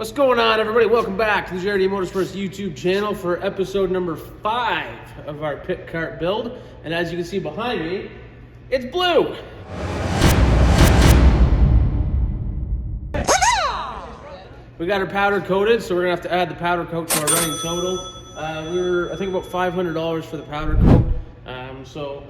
What's going on, everybody? Welcome back to the JRD Motorsports YouTube channel for episode number 5 of our pit cart build. And as you can see behind me, it's blue. We got her powder coated, so we're gonna have to add the powder coat to our running total. I think about $500 for the powder coat. So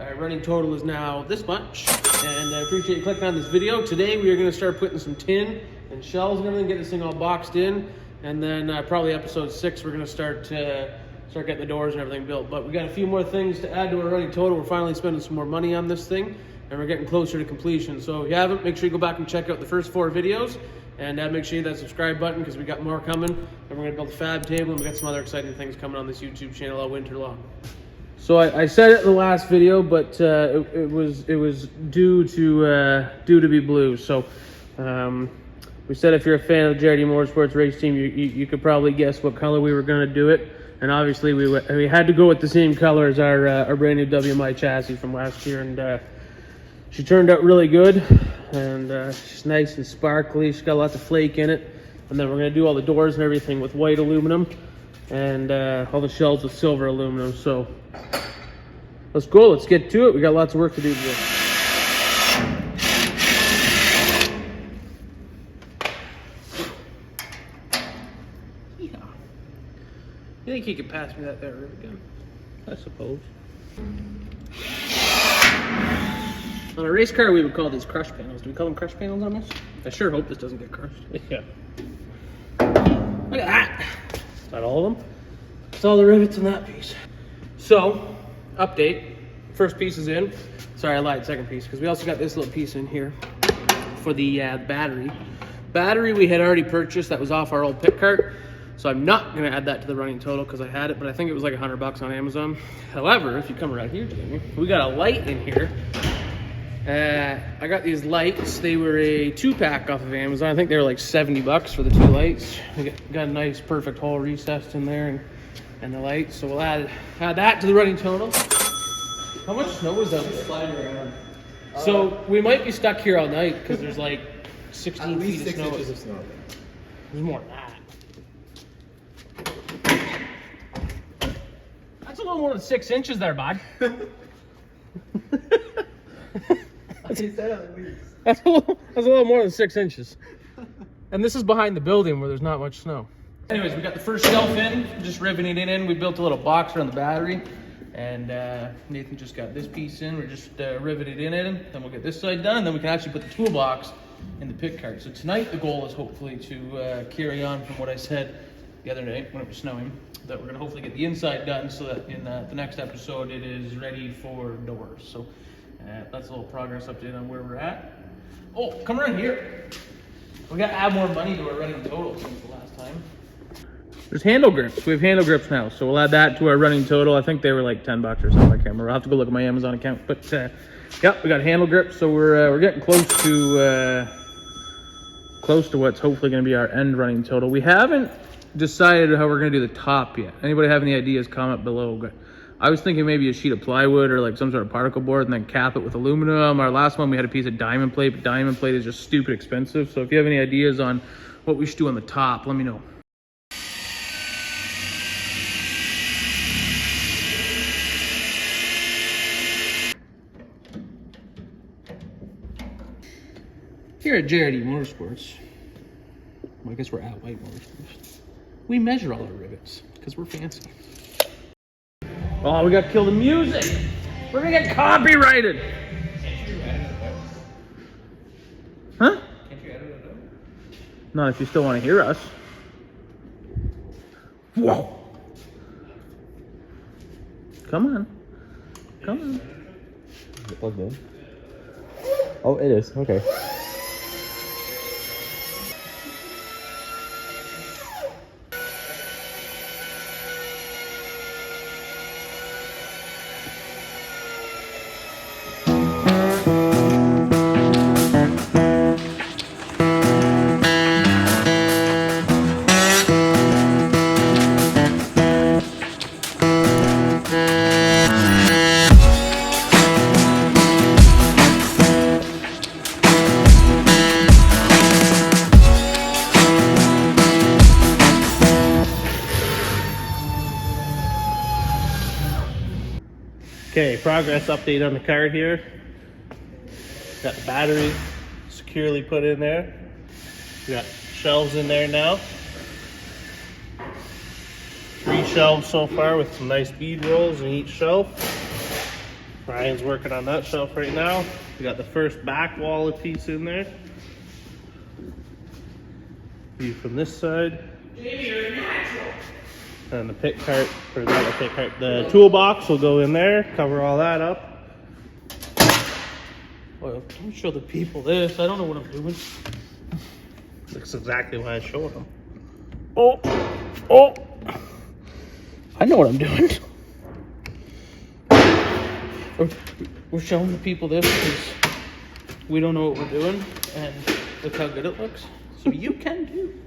our running total is now this much. And I appreciate you clicking on this video. Today we are gonna start putting some tin and shells and everything, get this thing all boxed in, and then probably episode 6 we're gonna start getting the doors and everything built. But we got a few more things to add to our running total. We're finally spending some more money on this thing, and we're getting closer to completion. So if you haven't, make sure you go back and check out the first 4 videos, and make sure you hit that subscribe button because we got more coming, and we're gonna build a fab table, and we got some other exciting things coming on this YouTube channel all winter long. So I said it in the last video, but it was due to be blue. So. We said if you're a fan of the JRD Motorsports race team, you could probably guess what color we were going to do it. And obviously we had to go with the same color as our brand new WMI chassis from last year. And she turned out really good. And she's nice and sparkly. She's got lots of flake in it. And then we're going to do all the doors and everything with white aluminum. And all the shells with silver aluminum. So let's go. Let's get to it. We got lots of work to do today. You think he could pass me that there rivet gun? I suppose. On a race car, we would call these crush panels. Do we call them crush panels on this? I sure hope this doesn't get crushed. Yeah. Look at that. Is that all of them? That's all the rivets in that piece. So, update. First piece is in. Sorry, I lied. Second piece. Because we also got this little piece in here for the battery. Battery we had already purchased. That was off our old pit cart. So I'm not going to add that to the running total because I had it, but I think it was like $100 on Amazon. However, if you come around here, Jamie, we got a light in here. I got these lights. They were a 2-pack off of Amazon. I think they were like $70 for the 2 lights. We got a nice, perfect hole recessed in there and the lights. So we'll add that to the running total. How much snow is out there? Sliding around. So we might be stuck here all night because there's like 16 feet of snow. Inches of snow. There's more than that. That's a little more than 6 inches there, bud. That's a little more than 6 inches. And this is behind the building where there's not much snow. Anyways, we got the first shelf in, just riveting it in. We built a little box around the battery. And Nathan just got this piece in. We're just riveted in it. Then we'll get this side done, and then we can actually put the toolbox in the pit cart. So tonight the goal is hopefully to carry on from what I said the other day when it was snowing, that we're going to hopefully get the inside done so that in the next episode it is ready for doors. So that's a little progress update on where we're at. Oh, come around here. We got to add more money to our running total since the last time. There's handle grips. We have handle grips now, so we'll add that to our running total. I think they were like $10 or something. I can't remember. I'll have to go look at my Amazon account. But yeah, we got handle grips, so we're getting close to what's hopefully going to be our end running total. We haven't decided how we're going to do the top yet. Anybody have any ideas, comment below. But I was thinking maybe a sheet of plywood or like some sort of particle board and then cap it with aluminum. Our last one we had a piece of diamond plate, but diamond plate is just stupid expensive. So if you have any ideas on what we should do on the top, let me know. Here at JRD Motorsports, well, I guess we're at White Motorsports, we measure all our rivets because we're fancy. Oh, we got to kill the music. We're going to get copyrighted. Can't you edit it out? Huh? Can't you edit it out? Not if you still want to hear us. Whoa. Come on. Come on. Is it plugged in? Oh, it is. Okay. Okay, progress update on the car here. Got the battery securely put in there. We got shelves in there now. 3 shelves so far with some nice bead rolls in each shelf. Ryan's working on that shelf right now. We got the first back wallet piece in there. View from this side. And the pick cart, or not the pick cart, the toolbox will go in there, cover all that up. Well, don't show the people this. I don't know what I'm doing. That's exactly why I showed them. Oh, I know what I'm doing. We're showing the people this because we don't know what we're doing, and look how good it looks. So you can too.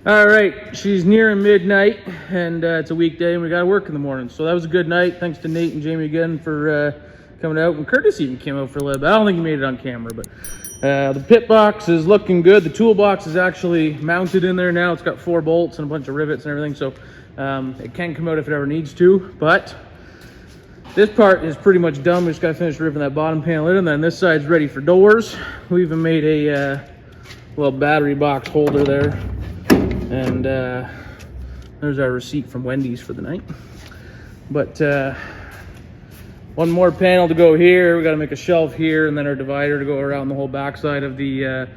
All right, she's nearing midnight, and it's a weekday, and we got to work in the morning. So that was a good night. Thanks to Nate and Jamie again for coming out. And Curtis even came out for a little bit. I don't think he made it on camera, but the pit box is looking good. The toolbox is actually mounted in there now. It's got 4 bolts and a bunch of rivets and everything, so it can come out if it ever needs to. But this part is pretty much done. We just got to finish ripping that bottom panel in, and then this side's ready for doors. We even made a little battery box holder there. And there's our receipt from Wendy's for the night. But one more panel to go here. We got to make a shelf here, and then our divider to go around the whole backside of the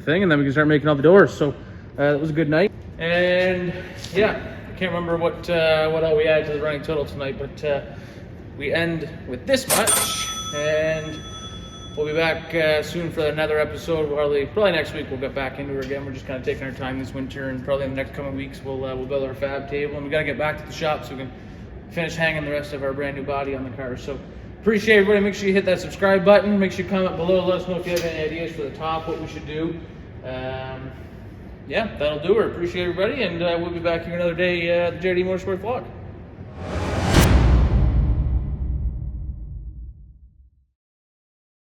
thing, and then we can start making all the doors. So that was a good night. And yeah, I can't remember what all we added to the running total tonight, but we end with this much, and we'll be back soon for another episode. Probably next week we'll get back into it again. We're just kind of taking our time this winter, and probably in the next coming weeks we'll build our fab table, and we got to get back to the shop so we can finish hanging the rest of our brand new body on the car. So appreciate everybody. Make sure you hit that subscribe button. Make sure you comment below. Let us know if you have any ideas for the top, what we should do. Yeah, that'll do it. Appreciate everybody, and we'll be back here another day, the JD Motorsports vlog.